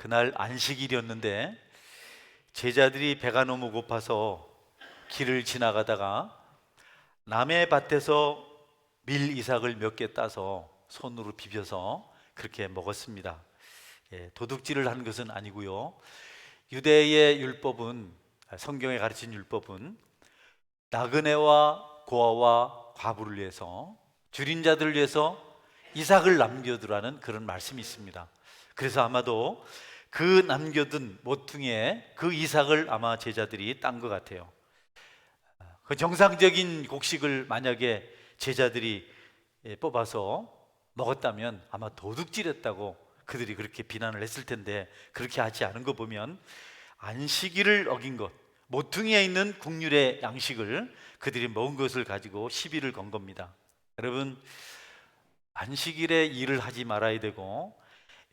그날 안식일이었는데 제자들이 배가 너무 고파서 길을 지나가다가 남의 밭에서 밀 이삭을 몇 개 따서 손으로 비벼서 그렇게 먹었습니다. 도둑질을 한 것은 아니고요. 유대의 율법은, 성경에 가르친 율법은 나그네와 고아와 과부를 위해서, 줄인 자들을 위해서 이삭을 남겨두라는 그런 말씀이 있습니다. 그래서 아마도 그 남겨둔 모퉁이에 그 이삭을 아마 제자들이 딴 것 같아요. 그 정상적인 곡식을 만약에 제자들이 뽑아서 먹었다면 아마 도둑질했다고 그들이 그렇게 비난을 했을 텐데, 그렇게 하지 않은 거 보면 안식일을 어긴 것, 모퉁이에 있는 국률의 양식을 그들이 먹은 것을 가지고 시비를 건 겁니다. 여러분, 안식일에 일을 하지 말아야 되고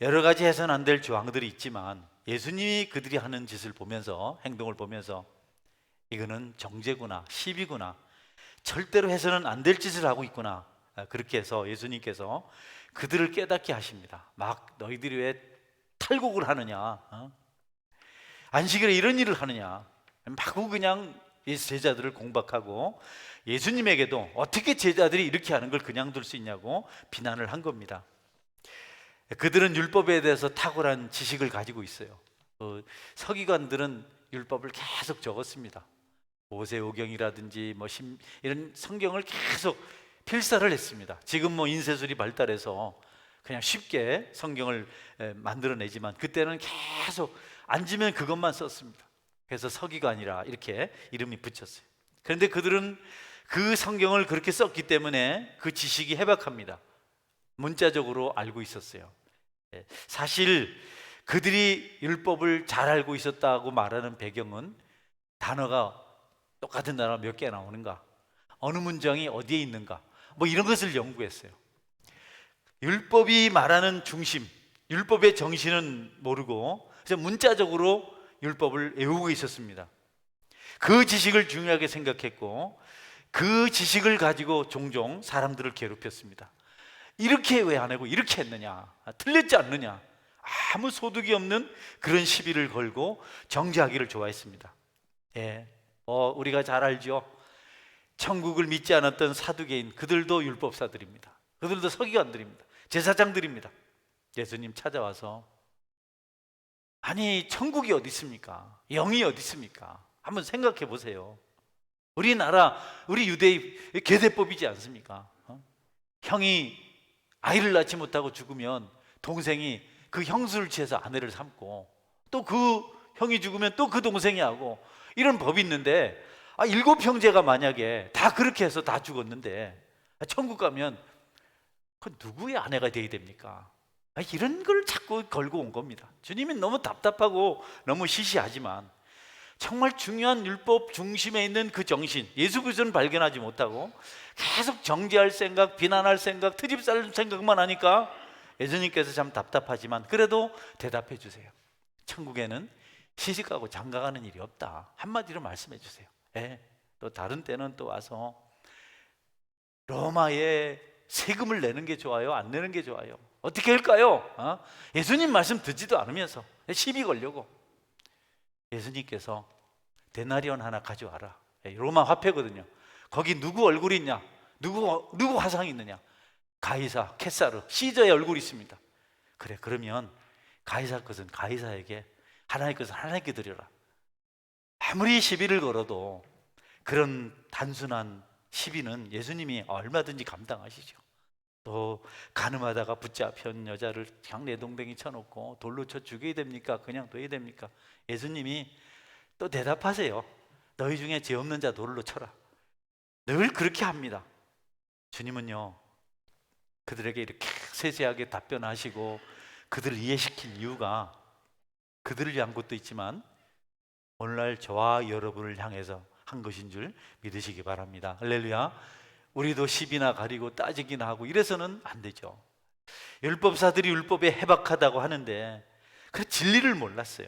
여러 가지 해서는 안 될 조항들이 있지만 예수님이 그들이 하는 짓을 보면서, 행동을 보면서 이거는 정죄구나, 시비구나, 절대로 해서는 안 될 짓을 하고 있구나, 그렇게 해서 예수님께서 그들을 깨닫게 하십니다. 막 너희들이 왜 탈곡을 하느냐, 안식일에 이런 일을 하느냐, 마구 그냥 제자들을 공박하고 예수님에게도 어떻게 제자들이 이렇게 하는 걸 그냥 둘 수 있냐고 비난을 한 겁니다. 그들은 율법에 대해서 탁월한 지식을 가지고 있어요. 서기관들은 율법을 계속 적었습니다. 모세오경이라든지 이런 성경을 계속 필사를 했습니다. 지금 인쇄술이 발달해서 그냥 쉽게 성경을 만들어내지만 그때는 계속 앉으면 그것만 썼습니다. 그래서 서기관이라 이렇게 이름이 붙였어요. 그런데 그들은 그 성경을 그렇게 썼기 때문에 그 지식이 해박합니다. 문자적으로 알고 있었어요. 사실 그들이 율법을 잘 알고 있었다고 말하는 배경은 단어가 똑같은 단어가 몇 개 나오는가, 어느 문장이 어디에 있는가, 이런 것을 연구했어요. 율법이 말하는 중심, 율법의 정신은 모르고 그래서 문자적으로 율법을 외우고 있었습니다. 그 지식을 중요하게 생각했고 그 지식을 가지고 종종 사람들을 괴롭혔습니다. 이렇게 왜 안 하고 이렇게 했느냐, 틀렸지 않느냐, 아무 소득이 없는 그런 시비를 걸고 정죄하기를 좋아했습니다. 우리가 잘 알죠. 천국을 믿지 않았던 사두개인, 그들도 율법사들입니다. 그들도 서기관들입니다. 제사장들입니다. 예수님 찾아와서 아니 천국이 어디 있습니까? 영이 어디 있습니까? 한번 생각해 보세요. 우리나라, 우리 유대의 계대법이지 않습니까? 형이 아이를 낳지 못하고 죽으면 동생이 그 형수를 취해서 아내를 삼고, 또 그 형이 죽으면 또 그 동생이 하고, 이런 법이 있는데 7형제가 만약에 다 그렇게 해서 다 죽었는데 천국 가면 그 누구의 아내가 돼야 됩니까? 이런 걸 자꾸 걸고 온 겁니다. 주님이 너무 답답하고 너무 시시하지만 정말 중요한 율법 중심에 있는 그 정신, 예수 그리스도는 발견하지 못하고 계속 정죄할 생각, 비난할 생각, 트집 쌀 생각만 하니까 예수님께서 참 답답하지만 그래도 대답해 주세요. 천국에는 시집가고 장가가는 일이 없다, 한마디로 말씀해 주세요. 또 다른 때는 또 와서 로마에 세금을 내는 게 좋아요, 안 내는 게 좋아요? 어떻게 할까요? 예수님 말씀 듣지도 않으면서 시비 걸려고. 예수님께서 데나리온 하나 가져와라. 로마 화폐거든요. 거기 누구 얼굴이 있냐? 누구 화상이 있느냐? 가이사, 케사르, 시저의 얼굴이 있습니다. 그래, 그러면 가이사 것은 가이사에게, 하나님 것은 하나님께 드려라. 아무리 시비를 걸어도 그런 단순한 시비는 예수님이 얼마든지 감당하시죠. 또 가늠하다가 붙잡힌 여자를 그냥 내동댕이 쳐놓고 돌로 쳐 죽여야 됩니까? 그냥 둬야 됩니까? 예수님이 또 대답하세요. 너희 중에 죄 없는 자 돌로 쳐라. 늘 그렇게 합니다. 주님은요, 그들에게 이렇게 세세하게 답변하시고 그들을 이해시킨 이유가 그들을 위한 것도 있지만 오늘날 저와 여러분을 향해서 한 것인 줄 믿으시기 바랍니다. 할렐루야. 우리도 시비나 가리고 따지기나 하고 이래서는 안 되죠. 율법사들이 율법에 해박하다고 하는데 그 진리를 몰랐어요.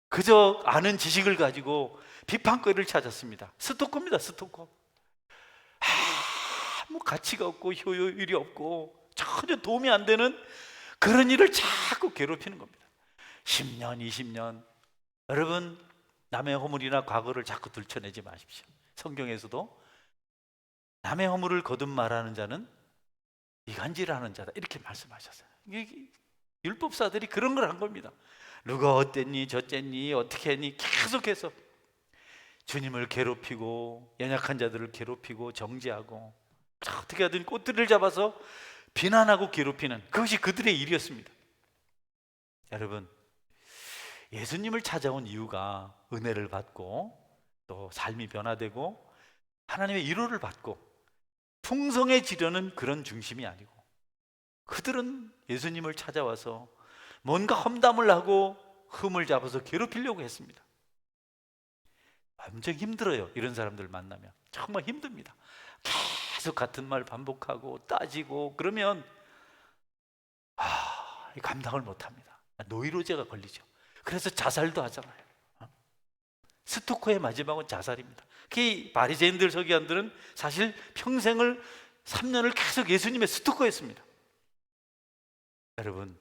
그저 아는 지식을 가지고 비판거리를 찾았습니다. 스토커입니다, 스토커. 아무 가치가 없고 효율이 없고 전혀 도움이 안 되는 그런 일을 자꾸 괴롭히는 겁니다. 10년, 20년. 여러분, 남의 허물이나 과거를 자꾸 들춰내지 마십시오. 성경에서도 남의 허물을 거듭 말하는 자는 이간질하는 자다 이렇게 말씀하셨어요. 율법사들이 그런 걸 한 겁니다. 누가 어땠니 저쨌니 어떻게 했니 계속해서 주님을 괴롭히고 연약한 자들을 괴롭히고 정죄하고 어떻게 하든 꽃들을 잡아서 비난하고 괴롭히는 그것이 그들의 일이었습니다. 여러분, 예수님을 찾아온 이유가 은혜를 받고 또 삶이 변화되고 하나님의 위로를 받고 풍성해지려는 그런 중심이 아니고, 그들은 예수님을 찾아와서 뭔가 험담을 하고 흠을 잡아서 괴롭히려고 했습니다. 엄청 힘들어요. 이런 사람들 만나면 정말 힘듭니다. 계속 같은 말 반복하고 따지고 그러면 감당을 못합니다. 노이로제가 걸리죠. 그래서 자살도 하잖아요. 스토커의 마지막은 자살입니다. 그 바리새인들 서기관들은 사실 평생을 3년을 계속 예수님의 스토커였습니다. 여러분,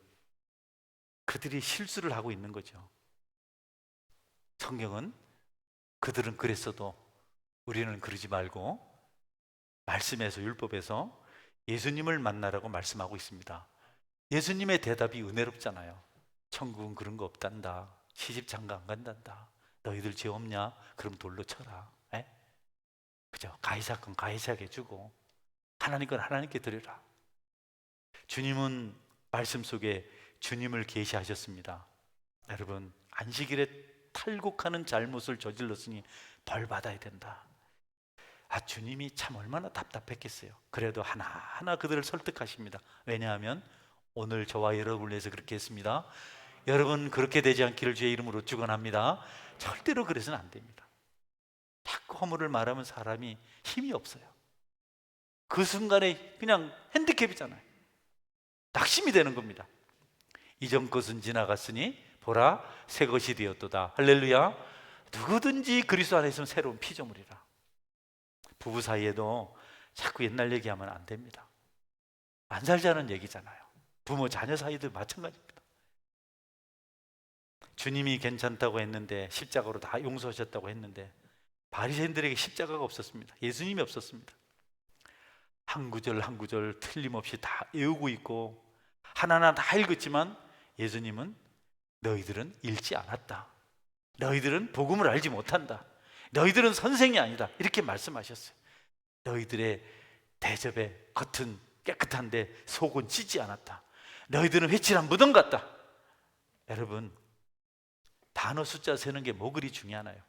그들이 실수를 하고 있는 거죠. 성경은 그들은 그랬어도 우리는 그러지 말고 말씀에서, 율법에서 예수님을 만나라고 말씀하고 있습니다. 예수님의 대답이 은혜롭잖아요. 천국은 그런 거 없단다. 시집 장가 안 간단다. 너희들 죄 없냐? 그럼 돌로 쳐라. 그죠? 가이사 건 가이사에게 주고 하나님 건 하나님께 드려라. 주님은 말씀 속에 주님을 계시하셨습니다. 여러분, 안식일에 탈곡하는 잘못을 저질렀으니 벌 받아야 된다. 주님이 참 얼마나 답답했겠어요. 그래도 하나하나 그들을 설득하십니다. 왜냐하면 오늘 저와 여러분을 위해서 그렇게 했습니다. 여러분 그렇게 되지 않기를 주의 이름으로 축원합니다. 절대로 그래서는 안 됩니다. 자꾸 허물을 말하면 사람이 힘이 없어요. 그 순간에 그냥 핸디캡이잖아요. 낙심이 되는 겁니다. 이전 것은 지나갔으니 보라 새 것이 되었도다. 할렐루야. 누구든지 그리스도 안에 있으면 새로운 피조물이라. 부부 사이에도 자꾸 옛날 얘기하면 안 됩니다. 안 살자는 얘기잖아요. 부모 자녀 사이도 마찬가지입니다. 주님이 괜찮다고 했는데, 십자가로 다 용서하셨다고 했는데 바리새인들에게 십자가가 없었습니다. 예수님이 없었습니다. 한 구절 한 구절 틀림없이 다 외우고 있고 하나하나 다 읽었지만 예수님은 너희들은 읽지 않았다. 너희들은 복음을 알지 못한다. 너희들은 선생이 아니다. 이렇게 말씀하셨어요. 너희들의 대접에 겉은 깨끗한데 속은 찌지 않았다. 너희들은 회칠한 무덤 같다. 여러분, 단어 숫자 세는 게 뭐 그리 중요하나요?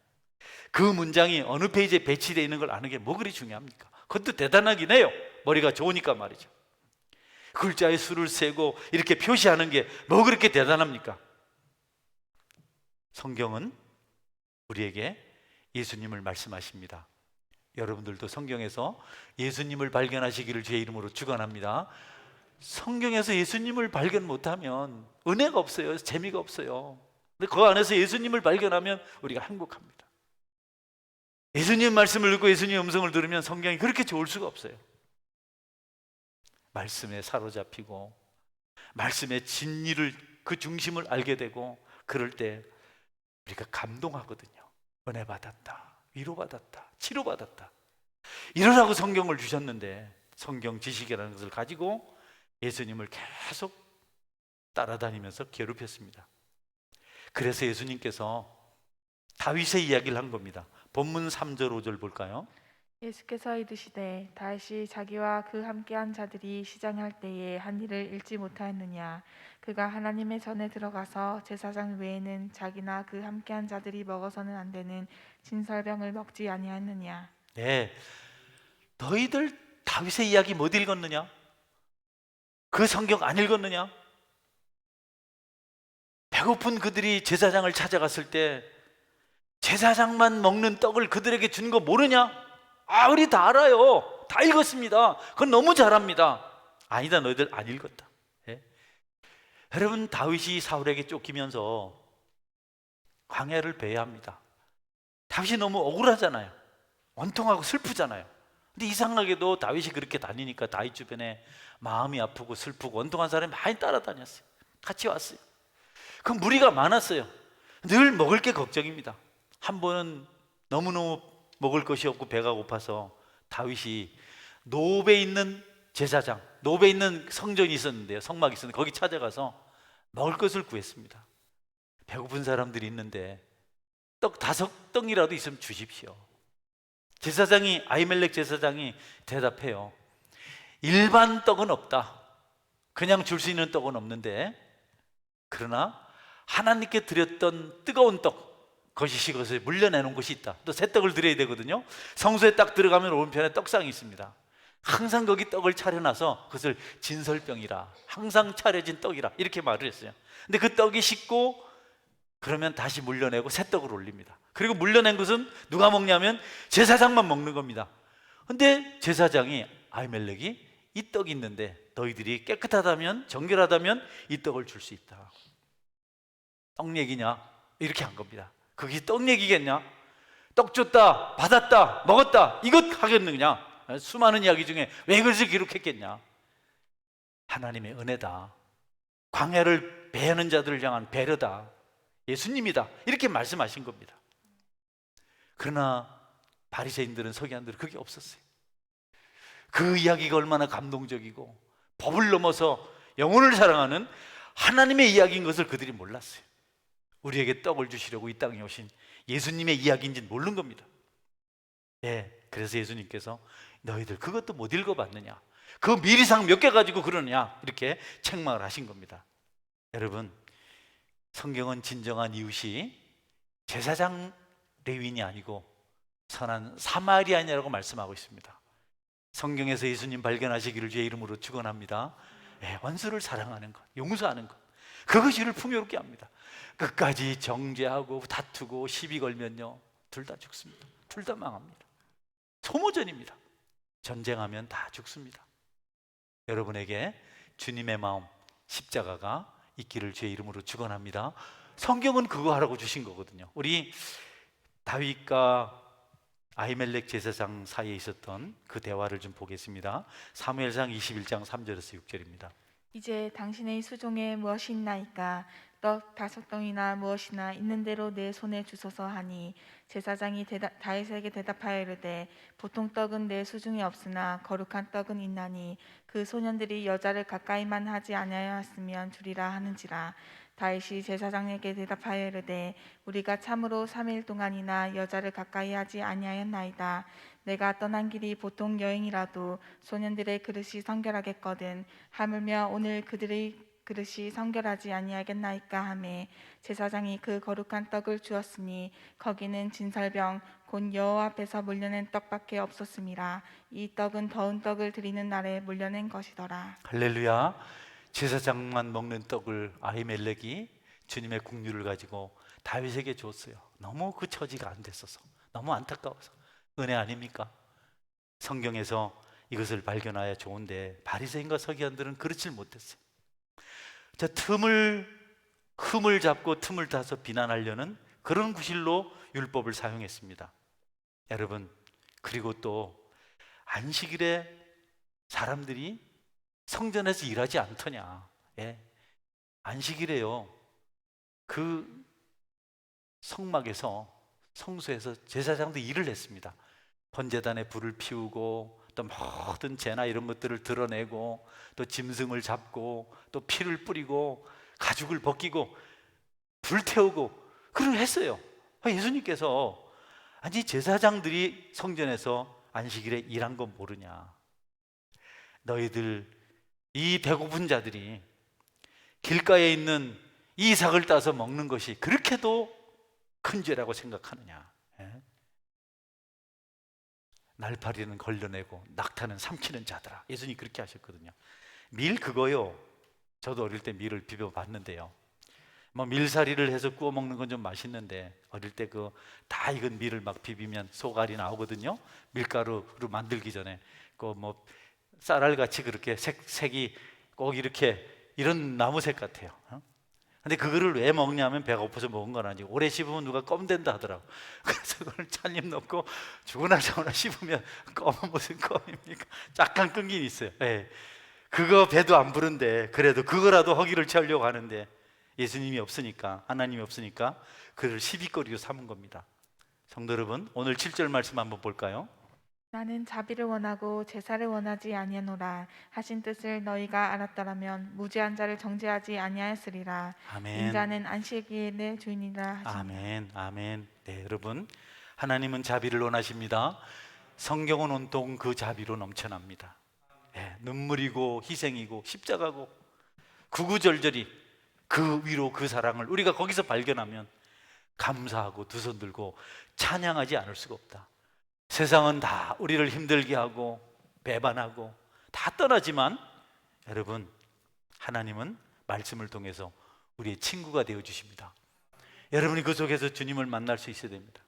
그 문장이 어느 페이지에 배치되어 있는 걸 아는 게 뭐 그리 중요합니까? 그것도 대단하긴 해요. 머리가 좋으니까 말이죠. 글자의 수를 세고 이렇게 표시하는 게 뭐 그렇게 대단합니까? 성경은 우리에게 예수님을 말씀하십니다. 여러분들도 성경에서 예수님을 발견하시기를 주의 이름으로 축원합니다. 성경에서 예수님을 발견 못하면 은혜가 없어요. 재미가 없어요. 근데 그 안에서 예수님을 발견하면 우리가 행복합니다. 예수님 말씀을 듣고 예수님의 음성을 들으면 성경이 그렇게 좋을 수가 없어요. 말씀에 사로잡히고 말씀의 진리를, 그 중심을 알게 되고 그럴 때 우리가 감동하거든요. 은혜 받았다, 위로받았다, 치료받았다. 이러라고 성경을 주셨는데 성경 지식이라는 것을 가지고 예수님을 계속 따라다니면서 괴롭혔습니다. 그래서 예수님께서 다윗의 이야기를 한 겁니다. 본문 3절 5절 볼까요? 예수께서 이르시되 다윗이 자기와 그 함께한 자들이 시장할 때에 한 일을 잃지 못하였느냐. 그가 하나님의 전에 들어가서 제사장 외에는 자기나 그 함께한 자들이 먹어서는 안 되는 진설병을 먹지 아니하였느냐. 네, 너희들 다윗의 이야기 못 읽었느냐? 그 성경 안 읽었느냐? 배고픈 그들이 제사장을 찾아갔을 때 제사장만 먹는 떡을 그들에게 준 거 모르냐? 우리 다 알아요. 다 읽었습니다. 그건 너무 잘합니다. 아니다, 너희들 안 읽었다. 예? 여러분, 다윗이 사울에게 쫓기면서 광야를 배회합니다. 다윗이 너무 억울하잖아요. 원통하고 슬프잖아요. 근데 이상하게도 다윗이 그렇게 다니니까 다윗 주변에 마음이 아프고 슬프고 원통한 사람이 많이 따라다녔어요. 같이 왔어요. 그 무리가 많았어요. 늘 먹을 게 걱정입니다. 한 번은 너무너무 먹을 것이 없고 배가 고파서 다윗이 노베에 있는 제사장, 노베에 있는 성전이 있었는데요, 성막이 있었는데 거기 찾아가서 먹을 것을 구했습니다. 배고픈 사람들이 있는데 떡 5덩이라도 있으면 주십시오. 제사장이, 아히멜렉 제사장이 대답해요. 일반 떡은 없다. 그냥 줄 수 있는 떡은 없는데, 그러나 하나님께 드렸던 뜨거운 떡, 그것이 식어서 물려내는 곳이 있다. 또 새 떡을 드려야 되거든요. 성소에 딱 들어가면 오른편에 떡상이 있습니다. 항상 거기 떡을 차려놔서 그것을 진설병이라, 항상 차려진 떡이라 이렇게 말을 했어요. 근데 그 떡이 식고 그러면 다시 물려내고 새 떡을 올립니다. 그리고 물려낸 것은 누가 먹냐면 제사장만 먹는 겁니다. 근데 제사장이, 아히멜렉이, 이 떡이 있는데 너희들이 깨끗하다면, 정결하다면 이 떡을 줄 수 있다. 떡 얘기냐? 이렇게 한 겁니다. 그게 떡 얘기겠냐? 떡 줬다, 받았다, 먹었다, 이것 하겠느냐? 수많은 이야기 중에 왜 그것을 기록했겠냐? 하나님의 은혜다. 광야를 배하는 자들을 향한 배려다. 예수님이다. 이렇게 말씀하신 겁니다. 그러나 바리새인들은, 서기관들은 그게 없었어요. 그 이야기가 얼마나 감동적이고 법을 넘어서 영혼을 사랑하는 하나님의 이야기인 것을 그들이 몰랐어요. 우리에게 떡을 주시려고 이 땅에 오신 예수님의 이야기인지는 모르는 겁니다. 그래서 예수님께서 너희들 그것도 못 읽어봤느냐? 그 미리상 몇 개 가지고 그러느냐? 이렇게 책망을 하신 겁니다. 여러분, 성경은 진정한 이웃이 제사장 레위인이 아니고 선한 사마리아인이라고 말씀하고 있습니다. 성경에서 예수님 발견하시기를 주의 이름으로 축원합니다. 원수를 사랑하는 것, 용서하는 것, 그것이 우리를 풍요롭게 합니다. 끝까지 정죄하고 다투고 시비 걸면요, 둘 다 죽습니다. 둘 다 망합니다. 소모전입니다. 전쟁하면 다 죽습니다. 여러분에게 주님의 마음, 십자가가 있기를 주의 이름으로 축원합니다. 성경은 그거 하라고 주신 거거든요. 우리 다윗과 아히멜렉 제사장 사이에 있었던 그 대화를 좀 보겠습니다. 사무엘상 21장 3절에서 6절입니다. 이제 당신의 수종에 무엇이 있나이까? 떡 5덩이나 무엇이나 있는 대로 내 손에 주소서 하니, 제사장이 다윗에게 대답하여 이르되 보통 떡은 내 수중에 없으나 거룩한 떡은 있나니 그 소년들이 여자를 가까이만 하지 아니하였으면 주리라 하는지라. 다윗이 제사장에게 대답하여 이르되 우리가 참으로 3일 동안이나 여자를 가까이 하지 아니하였나이다. 내가 떠난 길이 보통 여행이라도 소년들의 그릇이 성결하겠거든. 하물며 오늘 그들의 그릇이 성결하지 아니하겠나이까 하매, 제사장이 그 거룩한 떡을 주었으니 거기는 진설병 곧 여호와 앞에서 물려낸 떡밖에 없었음이라. 이 떡은 더운 떡을 드리는 날에 물려낸 것이더라. 할렐루야. 제사장만 먹는 떡을 아히멜렉이 주님의 국류를 가지고 다윗에게 줬어요. 너무 그 처지가 안 됐어서, 너무 안타까워서. 은혜 아닙니까? 성경에서 이것을 발견하여 좋은데 바리새인과 서기관들은 그렇지 못했어요. 저 흠을 잡고 틈을 타서 비난하려는 그런 구실로 율법을 사용했습니다. 여러분, 그리고 또 안식일에 사람들이 성전에서 일하지 않더냐? 안식일에요, 그 성막에서, 성소에서 제사장도 일을 했습니다. 번제단에 불을 피우고 또 모든 재나 이런 것들을 드러내고 또 짐승을 잡고 또 피를 뿌리고 가죽을 벗기고 불태우고 그걸 했어요. 예수님께서 아니 제사장들이 성전에서 안식일에 일한 건 모르냐? 너희들 이 배고픈 자들이 길가에 있는 이 이삭을 따서 먹는 것이 그렇게도 큰 죄라고 생각하느냐? 날파리는 걸려내고 낙타는 삼키는 자들아. 예수님이 그렇게 하셨거든요. 밀 그거요, 저도 어릴 때 밀을 비벼봤는데요, 뭐 밀사리를 해서 구워 먹는 건 좀 맛있는데 어릴 때 그 다 익은 밀을 막 비비면 속알이 나오거든요. 밀가루로 만들기 전에 그 뭐 쌀알같이 그렇게 색이 꼭 이렇게 이런 나무색 같아요. 근데 그거를 왜 먹냐면 배가 고파서 먹은 건 아니고 오래 씹으면 누가 껌된다 하더라고. 그래서 그걸 찻잎 넣고 죽으나 저나 씹으면 껌은 무슨 껌입니까? 약간 끈긴 있어요. 그거 배도 안 부른데 그래도 그거라도 허기를 채우려고 하는데 예수님이 없으니까, 하나님이 없으니까 그를 시비거리로 삼은 겁니다. 성도 여러분, 오늘 7절 말씀 한번 볼까요? 나는 자비를 원하고 제사를 원하지 아니하노라 하신 뜻을 너희가 알았더라면 무죄한 자를 정죄하지 아니하였으리라. 아멘. 인자는 안식일의 주인이라 하시니라. 아멘, 아멘. 네, 여러분, 하나님은 자비를 원하십니다. 성경은 온통 그 자비로 넘쳐납니다. 네, 눈물이고 희생이고 십자가고 구구절절히 그 위로 그 사랑을 우리가 거기서 발견하면 감사하고 두 손 들고 찬양하지 않을 수가 없다. 세상은 다 우리를 힘들게 하고 배반하고 다 떠나지만 여러분, 하나님은 말씀을 통해서 우리의 친구가 되어 주십니다. 여러분이 그 속에서 주님을 만날 수 있어야 됩니다.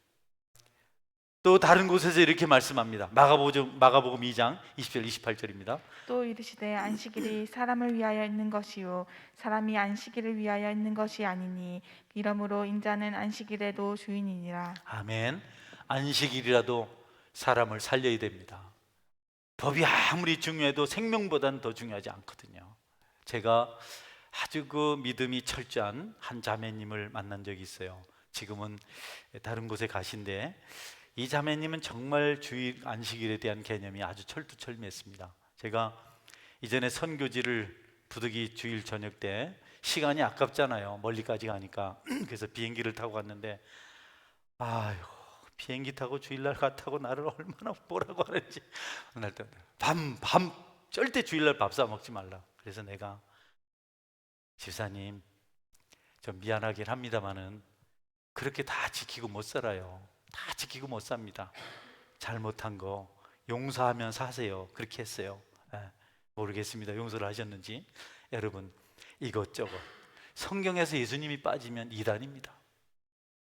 또 다른 곳에서 이렇게 말씀합니다. 마가복음 2장 20절 28절입니다. 또 이르시되 안식일이 사람을 위하여 있는 것이요 사람이 안식일을 위하여 있는 것이 아니니 이러므로 인자는 안식일에도 주인이니라. 아멘. 안식일이라도 사람을 살려야 됩니다. 법이 아무리 중요해도 생명보다는 더 중요하지 않거든요. 제가 아주 그 믿음이 철저한 한 자매님을 만난 적이 있어요. 지금은 다른 곳에 가신데 이 자매님은 정말 주일 안식일에 대한 개념이 아주 철두철미했습니다. 제가 이전에 선교지를 부득이 주일 저녁 때 시간이 아깝잖아요. 멀리까지 가니까. 그래서 비행기를 타고 갔는데 아유, 비행기 타고 주일날 갔다고 나를 얼마나 뭐라고 하는지. 그날 때 밤 절대 주일날 밥 사 먹지 말라. 그래서 내가 집사님 좀 미안하긴 합니다만은 그렇게 다 지키고 못 살아요. 다 지키고 못 삽니다. 잘못한 거 용서하면 사세요. 그렇게 했어요. 모르겠습니다. 용서를 하셨는지. 여러분, 이것저것 성경에서 예수님이 빠지면 이단입니다.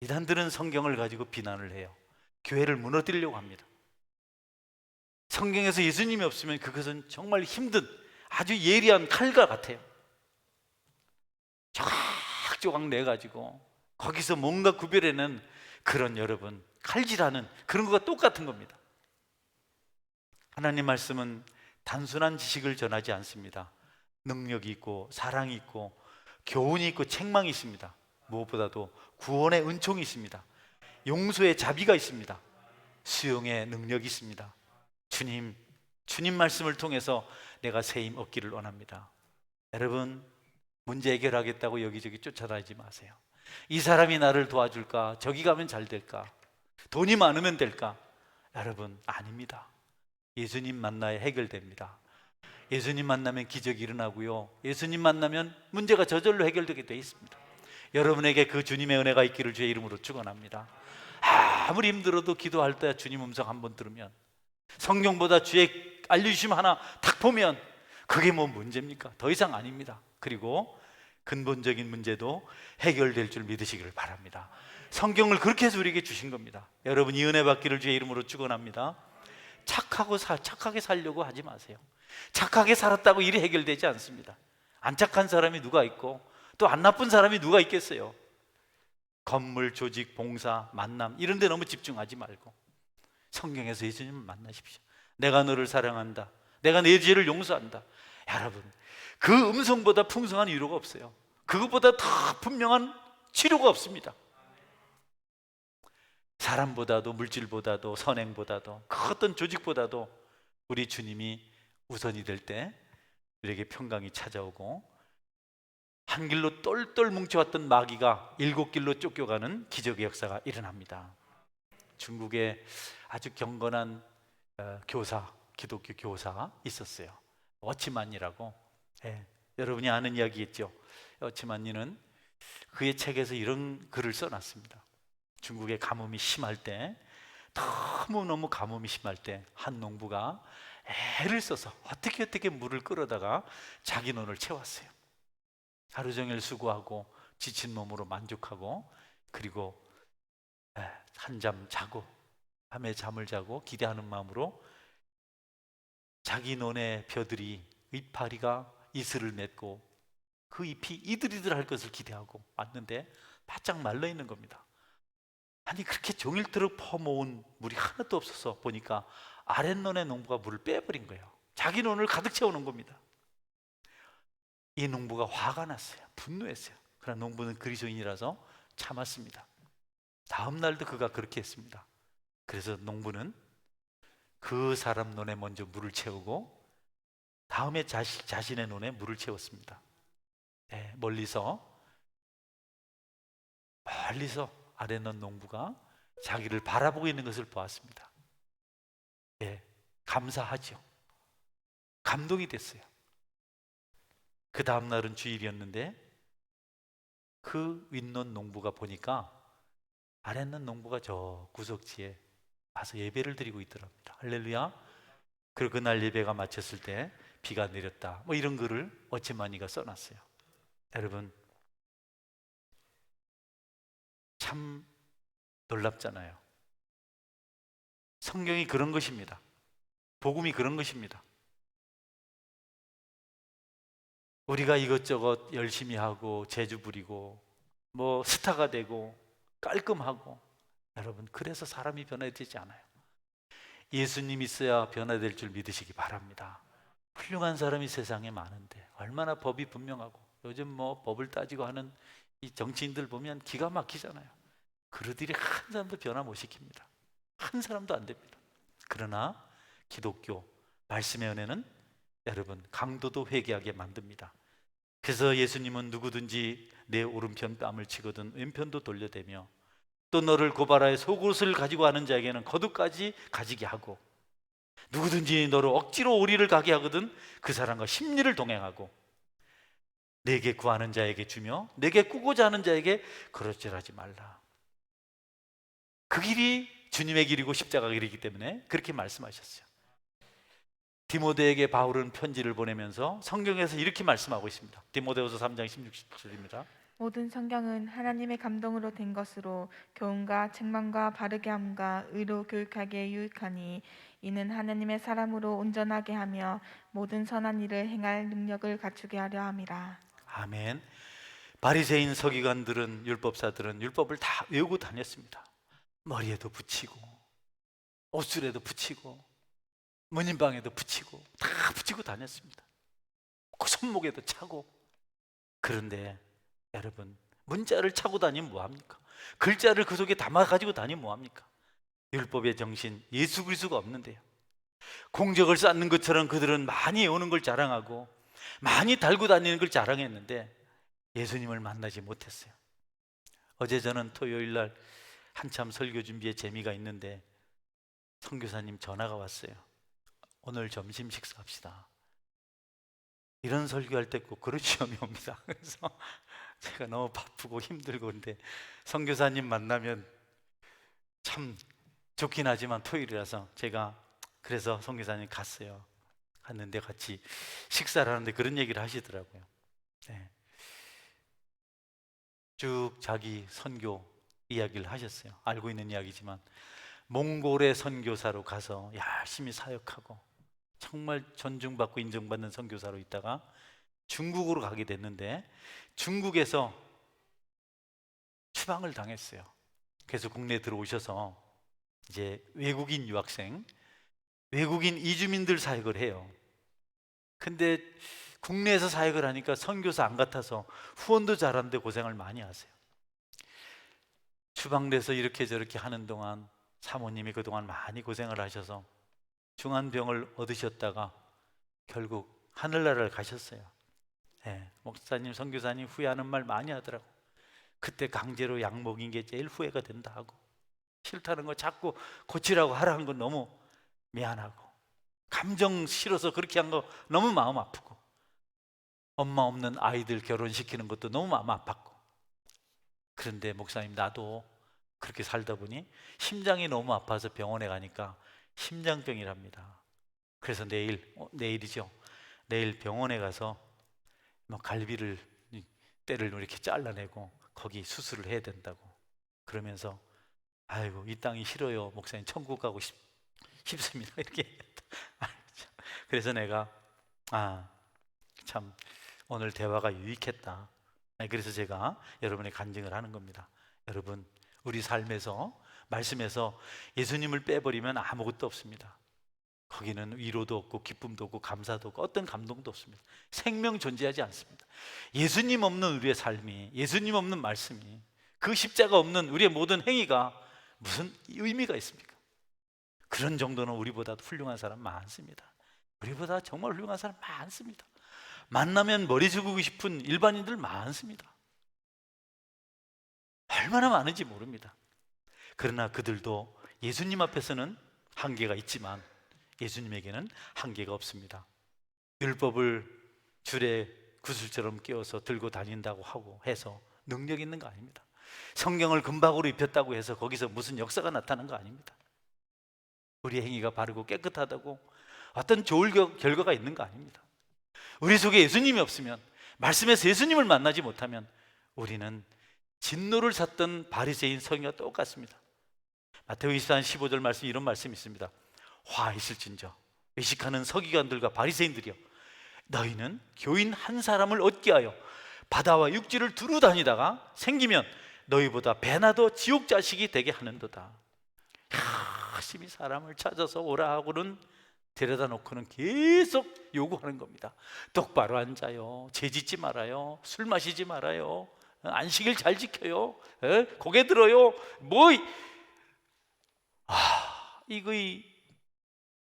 이단들은 성경을 가지고 비난을 해요. 교회를 무너뜨리려고 합니다. 성경에서 예수님이 없으면 그것은 정말 힘든 아주 예리한 칼과 같아요. 조각조각 내가지고 거기서 뭔가 구별해낸 그런 여러분 칼질하는 그런 것과 똑같은 겁니다. 하나님 말씀은 단순한 지식을 전하지 않습니다. 능력이 있고 사랑이 있고 교훈이 있고 책망이 있습니다. 무엇보다도 구원의 은총이 있습니다. 용서의 자비가 있습니다. 수용의 능력이 있습니다. 주님 말씀을 통해서 내가 세임 얻기를 원합니다. 여러분, 문제 해결하겠다고 여기저기 쫓아다니지 마세요. 이 사람이 나를 도와줄까? 저기 가면 잘 될까? 돈이 많으면 될까? 여러분, 아닙니다. 예수님 만나야 해결됩니다. 예수님 만나면 기적이 일어나고요, 예수님 만나면 문제가 저절로 해결되게 되어 있습니다. 여러분에게 그 주님의 은혜가 있기를 주의 이름으로 축원합니다. 아무리 힘들어도 기도할 때 주님 음성 한번 들으면, 성경보다 주의 알려주심 하나 탁 보면 그게 뭐 문제입니까? 더 이상 아닙니다. 그리고 근본적인 문제도 해결될 줄 믿으시기를 바랍니다. 성경을 그렇게 해서 우리에게 주신 겁니다. 여러분, 이 은혜 받기를 주의 이름으로 축원합니다. 착하게 살려고 하지 마세요. 착하게 살았다고 일이 해결되지 않습니다. 안 착한 사람이 누가 있고 또 안 나쁜 사람이 누가 있겠어요. 건물, 조직, 봉사, 만남 이런 데 너무 집중하지 말고 성경에서 예수님을 만나십시오. 내가 너를 사랑한다, 내가 내 죄를 용서한다. 여러분, 그 음성보다 풍성한 위로가 없어요. 그것보다 더 분명한 치료가 없습니다. 사람보다도 물질보다도 선행보다도 그 어떤 조직보다도 우리 주님이 우선이 될 때 우리에게 평강이 찾아오고, 한 길로 똘똘 뭉쳐왔던 마귀가 7길로 쫓겨가는 기적의 역사가 일어납니다. 중국에 아주 경건한 기독교 교사 있었어요. 어치만니라고. 여러분이 아는 이야기겠죠. 어치만니는 그의 책에서 이런 글을 써놨습니다. 중국의 가뭄이 심할 때, 너무너무 가뭄이 심할 때 한 농부가 애를 써서 어떻게 물을 끌어다가 자기 논을 채웠어요. 하루 종일 수고하고 지친 몸으로 만족하고, 그리고 한잠 자고, 밤에 잠을 자고 기대하는 마음으로 자기 논의 벼들이 이파리가 이슬을 맺고 그 잎이 이들이들할 것을 기대하고 왔는데 바짝 말라 있는 겁니다. 아니, 그렇게 종일토록 퍼모은 물이 하나도 없어서 보니까 아랫논의 농부가 물을 빼버린 거예요. 자기 논을 가득 채우는 겁니다. 이 농부가 화가 났어요. 분노했어요. 그러나 농부는 그리스도인이라서 참았습니다. 다음 날도 그가 그렇게 했습니다. 그래서 농부는 그 사람 논에 먼저 물을 채우고 다음에 자신의 논에 물을 채웠습니다. 네, 멀리서 아랫논 농부가 자기를 바라보고 있는 것을 보았습니다. 예, 감사하죠. 감동이 됐어요. 그 다음 날은 주일이었는데 그 윗논 농부가 보니까 아랫논 농부가 저 구석지에 와서 예배를 드리고 있더랍니다. 할렐루야. 그리고 그날 예배가 마쳤을 때 비가 내렸다, 뭐 이런 글을 어치마니가 써놨어요. 여러분, 참 놀랍잖아요. 성경이 그런 것입니다. 복음이 그런 것입니다. 우리가 이것저것 열심히 하고 재주 부리고 뭐 스타가 되고 깔끔하고, 여러분, 그래서 사람이 변화되지 않아요. 예수님 있어야 변화될 줄 믿으시기 바랍니다. 훌륭한 사람이 세상에 많은데 얼마나 법이 분명하고, 요즘 뭐 법을 따지고 하는 이 정치인들 보면 기가 막히잖아요. 그들이 한 사람도 변화 못 시킵니다. 한 사람도 안 됩니다. 그러나 기독교 말씀의 은혜는 여러분 강도도 회개하게 만듭니다. 그래서 예수님은 누구든지 내 오른편 뺨을 치거든 왼편도 돌려대며 또 너를 고발하여 속옷을 가지고 하는 자에게는 겉옷까지 가지게 하고, 누구든지 너를 억지로 오리를 가게 하거든 그 사람과 십리를 동행하고, 내게 구하는 자에게 주며 내게 꾸고자 하는 자에게 그러질하지 말라. 그 길이 주님의 길이고 십자가 길이기 때문에 그렇게 말씀하셨어요. 디모데에게 바울은 편지를 보내면서 성경에서 이렇게 말씀하고 있습니다. 디모데후서 3장 16절입니다. 모든 성경은 하나님의 감동으로 된 것으로 교훈과 책망과 바르게 함과 의로 교육하기에 유익하니 이는 하나님의 사람으로 온전하게 하며 모든 선한 일을 행할 능력을 갖추게 하려 함이라. 아멘. 바리새인 서기관들은, 율법사들은 율법을 다 외우고 다녔습니다. 머리에도 붙이고 옷줄에도 붙이고 문인방에도 붙이고 다 붙이고 다녔습니다. 그 손목에도 차고. 그런데 여러분, 문자를 차고 다니면 뭐합니까? 글자를 그 속에 담아가지고 다니면 뭐합니까? 율법의 정신, 예수 그리스도가 없는데요. 공적을 쌓는 것처럼 그들은 많이 외우는 걸 자랑하고 많이 달고 다니는 걸 자랑했는데 예수님을 만나지 못했어요. 어제 저는 토요일 날 한참 설교 준비에 재미가 있는데 선교사님 전화가 왔어요. 오늘 점심 식사합시다. 이런 설교할 때 꼭 그런 시험이 옵니다. 그래서 제가 너무 바쁘고 힘들고, 근데 선교사님 만나면 참 좋긴 하지만 토요일이라서 제가 그래서 선교사님 갔어요. 갔는데 같이 식사를 하는데 그런 얘기를 하시더라고요. 네. 쭉 자기 선교 이야기를 하셨어요. 알고 있는 이야기지만 몽골의 선교사로 가서 열심히 사역하고 정말 존중받고 인정받는 선교사로 있다가 중국으로 가게 됐는데 중국에서 추방을 당했어요. 그래서 국내에 들어오셔서 이제 외국인 유학생, 외국인 이주민들 사역을 해요. 근데 국내에서 사역을 하니까 선교사 안 같아서 후원도 잘하는데 고생을 많이 하세요. 추방돼서 이렇게 저렇게 하는 동안 사모님이 그동안 많이 고생을 하셔서 중환병을 얻으셨다가 결국 하늘나라를 가셨어요. 네, 목사님, 선교사님 후회하는 말 많이 하더라고. 그때 강제로 약 먹인 게 제일 후회가 된다 하고, 싫다는 거 자꾸 고치라고 하라는 건 너무 미안하고, 감정 실어서 그렇게 한 거 너무 마음 아프고, 엄마 없는 아이들 결혼시키는 것도 너무 마음 아팠고. 그런데 목사님, 나도 그렇게 살다 보니 심장이 너무 아파서 병원에 가니까 심장병이랍니다. 그래서 내일이죠. 내일 병원에 가서 뭐 갈비를 때를 이렇게 잘라내고 거기 수술을 해야 된다고. 그러면서 아이고 이 땅이 싫어요 목사님, 천국 가고 싶습니다 이렇게. 그래서 내가 참 오늘 대화가 유익했다. 그래서 제가 여러분의 간증을 하는 겁니다. 여러분, 우리 삶에서 말씀에서 예수님을 빼버리면 아무것도 없습니다. 거기는 위로도 없고 기쁨도 없고 감사도 없고 어떤 감동도 없습니다. 생명 존재하지 않습니다. 예수님 없는 우리의 삶이, 예수님 없는 말씀이, 그 십자가 없는 우리의 모든 행위가 무슨 의미가 있습니까? 그런 정도는 우리보다 훌륭한 사람 많습니다. 우리보다 정말 훌륭한 사람 많습니다. 만나면 머리 숙이고 싶은 일반인들 많습니다. 얼마나 많은지 모릅니다. 그러나 그들도 예수님 앞에서는 한계가 있지만 예수님에게는 한계가 없습니다. 율법을 줄에 구슬처럼 끼워서 들고 다닌다고 하고 해서 능력 있는 거 아닙니다. 성경을 금박으로 입혔다고 해서 거기서 무슨 역사가 나타난 거 아닙니다. 우리의 행위가 바르고 깨끗하다고 어떤 좋은 결과가 있는 거 아닙니다. 우리 속에 예수님이 없으면, 말씀에서 예수님을 만나지 못하면 우리는 진노를 샀던 바리새인 서기와 똑같습니다. 마태복음 24장 15절 말씀, 이런 말씀이 있습니다. 화 있을진저 외식하는 서기관들과 바리새인들이여, 너희는 교인 한 사람을 얻게 하여 바다와 육지를 두루 다니다가 생기면 너희보다 배나 더 지옥 자식이 되게 하는도다. 열심히 사람을 찾아서 오라 하고는 데려다 놓고는 계속 요구하는 겁니다. 똑바로 앉아요, 죄 짓지 말아요, 술 마시지 말아요, 안식일 잘 지켜요, 고개 들어요. 이거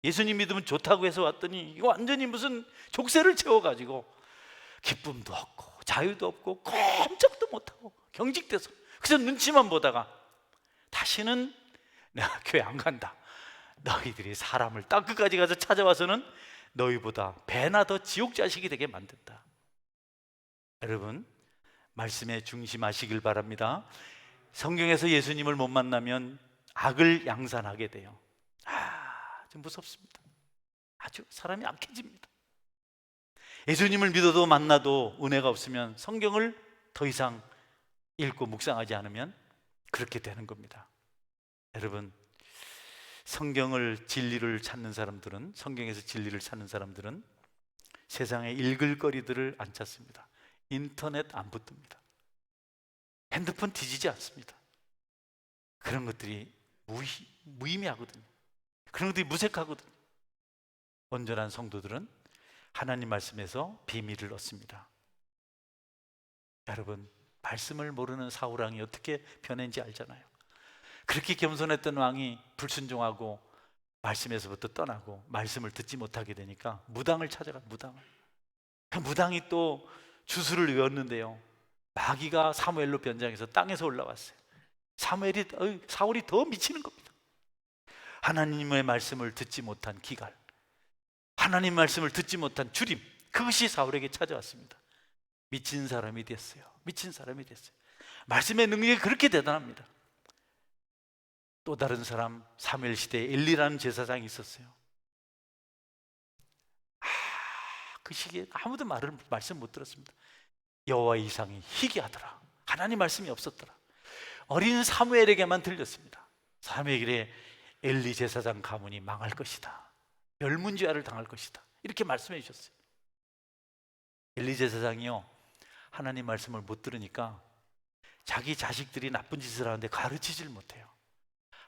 예수님 믿으면 좋다고 해서 왔더니 이거 완전히 무슨 족쇄를 채워가지고 기쁨도 없고 자유도 없고 꼼짝도 못하고 경직돼서 그래서 눈치만 보다가 다시는 내가 교회 안 간다. 너희들이 사람을 땅끝까지 가서 찾아와서는 너희보다 배나 더 지옥 자식이 되게 만든다. 여러분, 말씀에 중심하시길 바랍니다. 성경에서 예수님을 못 만나면 악을 양산하게 돼요. 좀 무섭습니다. 아주 사람이 악해집니다. 예수님을 믿어도 만나도 은혜가 없으면, 성경을 더 이상 읽고 묵상하지 않으면 그렇게 되는 겁니다. 여러분, 성경을 진리를 찾는 사람들은, 성경에서 진리를 찾는 사람들은 세상에 읽을 거리들을 안 찾습니다. 인터넷 안 붙듭니다. 핸드폰 뒤지지 않습니다. 그런 것들이 무의미하거든요. 그런 것들이 무색하거든요. 온전한 성도들은 하나님 말씀에서 비밀을 얻습니다. 여러분, 말씀을 모르는 사울왕이 어떻게 변했는지 알잖아요. 그렇게 겸손했던 왕이 불순종하고 말씀에서부터 떠나고 말씀을 듣지 못하게 되니까 무당을 찾아가. 그 무당이 또 주술을 외웠는데요, 마귀가 사무엘로 변장해서 땅에서 올라왔어요. 사울이 더 미치는 겁니다. 하나님의 말씀을 듣지 못한 기갈, 하나님 말씀을 듣지 못한 주림, 그것이 사울에게 찾아왔습니다. 미친 사람이 됐어요. 말씀의 능력이 그렇게 대단합니다. 또 다른 사람, 사무엘 시대에 엘리라는 제사장이 있었어요. 그 시기에 아무도 말씀 못 들었습니다. 여호와의 이상이 희귀하더라. 하나님 말씀이 없었더라. 어린 사무엘에게만 들렸습니다. 사무엘에 엘리 제사장 가문이 망할 것이다, 멸문죄를 당할 것이다, 이렇게 말씀해 주셨어요. 엘리 제사장이요, 하나님 말씀을 못 들으니까 자기 자식들이 나쁜 짓을 하는데 가르치질 못해요.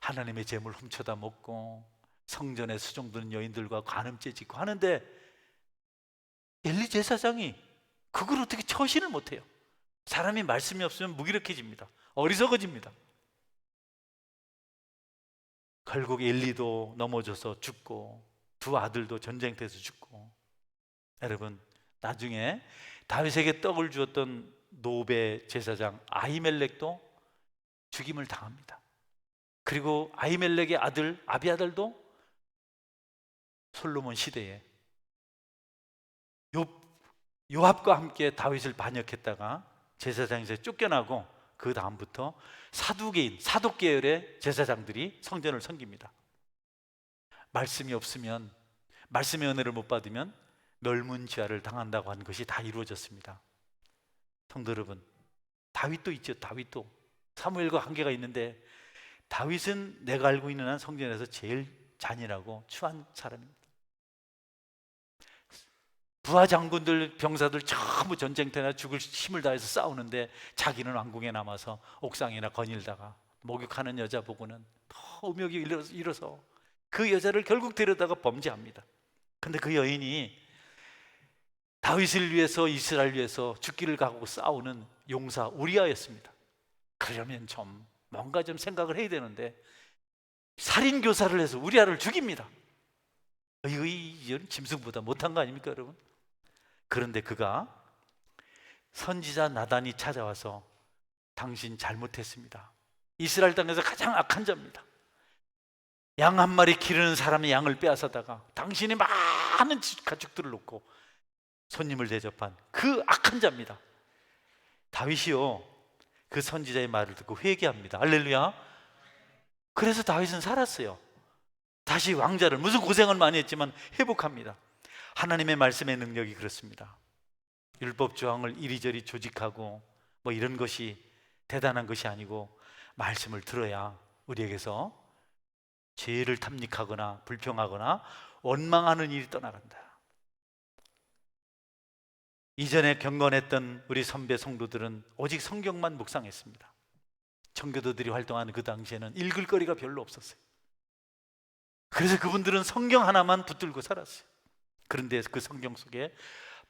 하나님의 재물 훔쳐다 먹고 성전에 수종드는 여인들과 간음죄 짓고 하는데 엘리 제사장이 그걸 어떻게 처신을 못해요. 사람이 말씀이 없으면 무기력해집니다. 어리석어집니다. 결국 엘리도 넘어져서 죽고 두 아들도 전쟁터에서 죽고, 여러분, 나중에 다윗에게 떡을 주었던 노베 제사장 아히멜렉도 죽임을 당합니다. 그리고 아히멜렉의 아들 아비아달도 솔로몬 시대에 요압과 함께 다윗을 반역했다가 제사장에서 쫓겨나고 그 다음부터 사두개인, 사독 계열의 제사장들이 성전을 섬깁니다. 말씀이 없으면, 말씀의 은혜를 못 받으면 멸문죄를 당한다고 하는 것이 다 이루어졌습니다. 성도 여러분, 다윗도 있죠. 다윗도 사무엘과 관계가 있는데 다윗은 내가 알고 있는 한 성전에서 제일 잔인하고 추한 사람입니다. 부하 장군들, 병사들 전부 전쟁터나 죽을 힘을 다해서 싸우는데 자기는 왕궁에 남아서 옥상이나 거닐다가 목욕하는 여자 보고는 더 음욕이 일어서 그 여자를 결국 데려다가 범죄합니다. 근데 그 여인이 다윗을 위해서, 이스라엘 위해서 죽기를 각오하고 싸우는 용사 우리아였습니다. 그러면 좀 뭔가 좀 생각을 해야 되는데 살인 교사를 해서 우리아를 죽입니다. 이건 짐승보다 못한 거 아닙니까, 여러분? 그런데 그가 선지자 나단이 찾아와서 당신 잘못했습니다. 이스라엘 땅에서 가장 악한 자입니다. 양 한 마리 기르는 사람의 양을 빼앗아다가 당신이 많은 가축들을 놓고 손님을 대접한 그 악한 자입니다. 다윗이요, 그 선지자의 말을 듣고 회개합니다. 할렐루야. 그래서 다윗은 살았어요. 다시 왕자를, 무슨 고생을 많이 했지만 회복합니다. 하나님의 말씀의 능력이 그렇습니다. 율법 조항을 이리저리 조직하고 뭐 이런 것이 대단한 것이 아니고 말씀을 들어야 우리에게서 죄를 탐닉하거나 불평하거나 원망하는 일이 떠나간다. 이전에 경건했던 우리 선배 성도들은 오직 성경만 묵상했습니다. 청교도들이 활동하는 그 당시에는 읽을 거리가 별로 없었어요. 그래서 그분들은 성경 하나만 붙들고 살았어요. 그런데 그 성경 속에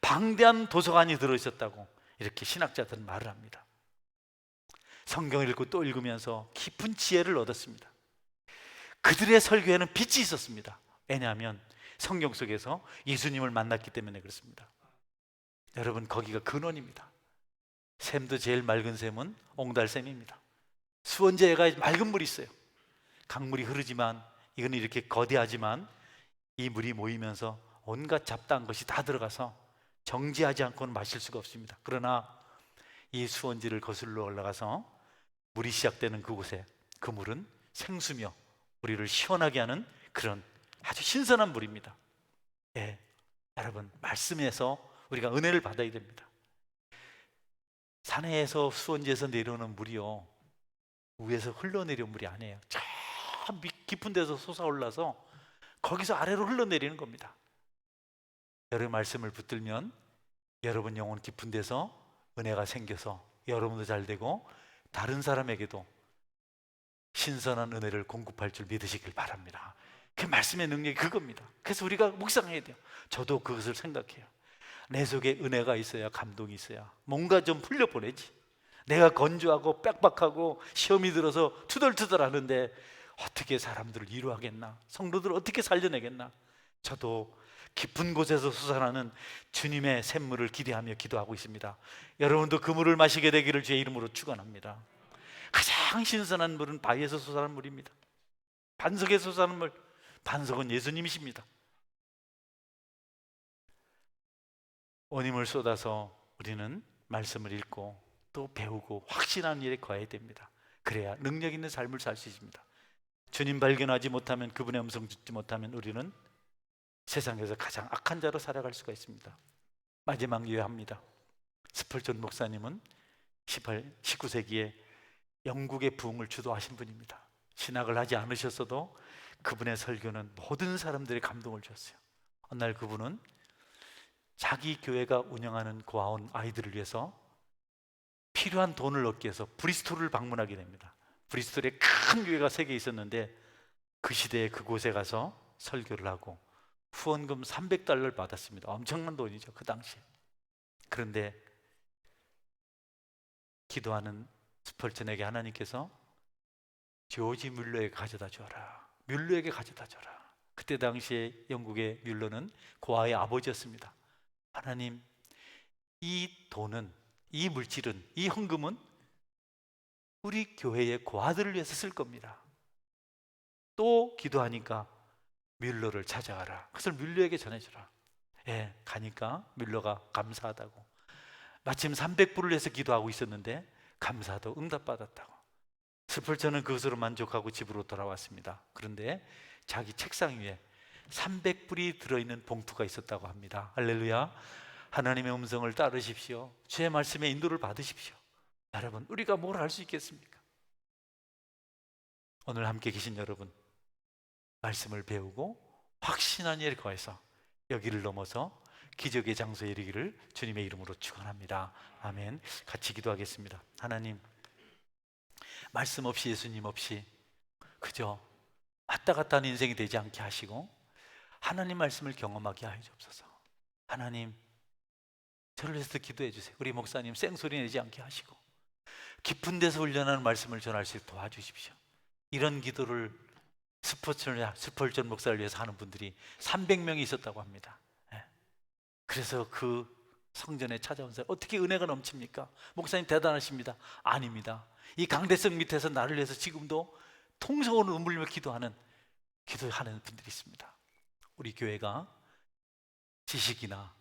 방대한 도서관이 들어있었다고 이렇게 신학자들은 말을 합니다. 성경을 읽고 또 읽으면서 깊은 지혜를 얻었습니다. 그들의 설교에는 빛이 있었습니다. 왜냐하면 성경 속에서 예수님을 만났기 때문에 그렇습니다. 여러분, 거기가 근원입니다. 샘도 제일 맑은 샘은 옹달샘입니다. 수원제가 맑은 물이 있어요. 강물이 흐르지만 이건 이렇게 거대하지만 이 물이 모이면서 온갖 잡다한 것이 다 들어가서 정지하지 않고는 마실 수가 없습니다. 그러나 이 수원지를 거슬러 올라가서 물이 시작되는 그곳에 그 물은 생수며 우리를 시원하게 하는 그런 아주 신선한 물입니다. 예, 여러분, 말씀에서 우리가 은혜를 받아야 됩니다. 산에서 수원지에서 내려오는 물이요, 위에서 흘러내려온 물이 아니에요. 저 깊은 데서 솟아올라서 거기서 아래로 흘러내리는 겁니다. 여러분 말씀을 붙들면 여러분 영혼 깊은 데서 은혜가 생겨서 여러분도 잘 되고 다른 사람에게도 신선한 은혜를 공급할 줄 믿으시길 바랍니다. 그 말씀의 능력이 그겁니다. 그래서 우리가 묵상해야 돼요. 저도 그것을 생각해요. 내 속에 은혜가 있어야 감동이 있어야 뭔가 좀 풀려보내지. 내가 건조하고 빽빽하고 시험이 들어서 투덜투덜 하는데 어떻게 사람들을 위로하겠나, 성도들을 어떻게 살려내겠나. 저도 깊은 곳에서 솟아나는 주님의 샘물을 기대하며 기도하고 있습니다. 여러분도 그 물을 마시게 되기를 주의 이름으로 축원합니다. 가장 신선한 물은 바위에서 솟아나는 물입니다. 반석에서 솟아나는 물, 반석은 예수님이십니다. 원임을 쏟아서 우리는 말씀을 읽고 또 배우고 확신하는 일에 거해야 됩니다. 그래야 능력 있는 삶을 살 수 있습니다. 주님 발견하지 못하면, 그분의 음성 듣지 못하면 우리는 세상에서 가장 악한 자로 살아갈 수가 있습니다. 마지막 유효합니다. 스펄전 목사님은 19세기에 영국의 부흥을 주도하신 분입니다. 신학을 하지 않으셨어도 그분의 설교는 모든 사람들의 감동을 줬어요. 어느 날 그분은 자기 교회가 운영하는 고아원 아이들을 위해서 필요한 돈을 얻기 위해서 브리스톨을 방문하게 됩니다. 브리스톨에 큰 교회가 3개 있었는데 그 시대에 그곳에 가서 설교를 하고 후원금 $300를 받았습니다. 엄청난 돈이죠, 그 당시에. 그런데 기도하는 스펄전에게 하나님께서 조지 뮬러에게 가져다 줘라, 뮬러에게 가져다 줘라. 그때 당시에 영국의 뮬러는 고아의 아버지였습니다. 하나님, 이 돈은, 이 물질은, 이 헌금은 우리 교회의 고아들을 위해서 쓸 겁니다. 또 기도하니까 뮬러를 찾아가라. 그것을 뮬러에게 전해주라. 예, 가니까 뮬러가 감사하다고, 마침 300불을 해서 기도하고 있었는데 감사하다고 응답받았다고. 스펄전은 그것으로 만족하고 집으로 돌아왔습니다. 그런데 자기 책상 위에 300불이 들어있는 봉투가 있었다고 합니다. 할렐루야. 하나님의 음성을 따르십시오. 주의 말씀에 인도를 받으십시오. 여러분, 우리가 뭘 할 수 있겠습니까? 오늘 함께 계신 여러분, 말씀을 배우고 확신한 일에 거해서 여기를 넘어서 기적의 장소에 이르기를 주님의 이름으로 축원합니다. 아멘. 같이 기도하겠습니다. 하나님, 말씀 없이, 예수님 없이 그저 왔다 갔다 하는 인생이 되지 않게 하시고 하나님 말씀을 경험하게 하여 주옵소서. 하나님, 저를 위해서 기도해 주세요. 우리 목사님 쌩소리 내지 않게 하시고 깊은 데서 훈련하는 말씀을 전할 수 있도록 도와주십시오. 이런 기도를 스펄전 목사를 위해서 하는 분들이 300명이 있었다고 합니다. 예. 그래서 그 성전에 찾아온 사람, 어떻게 은혜가 넘칩니까? 목사님 대단하십니다. 아닙니다. 이 강대성 밑에서 나를 위해서 지금도 통성으로 눈물 흘리며 기도하는 분들이 있습니다. 우리 교회가 지식이나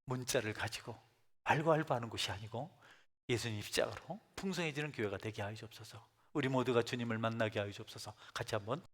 문자를 가지고 알고하는 곳이 아니고 예수님 십자가로 풍성해지는 교회가 되게 하여 주옵소서. 우리 모두가 주님을 만나게 하여 주옵소서. 같이 한번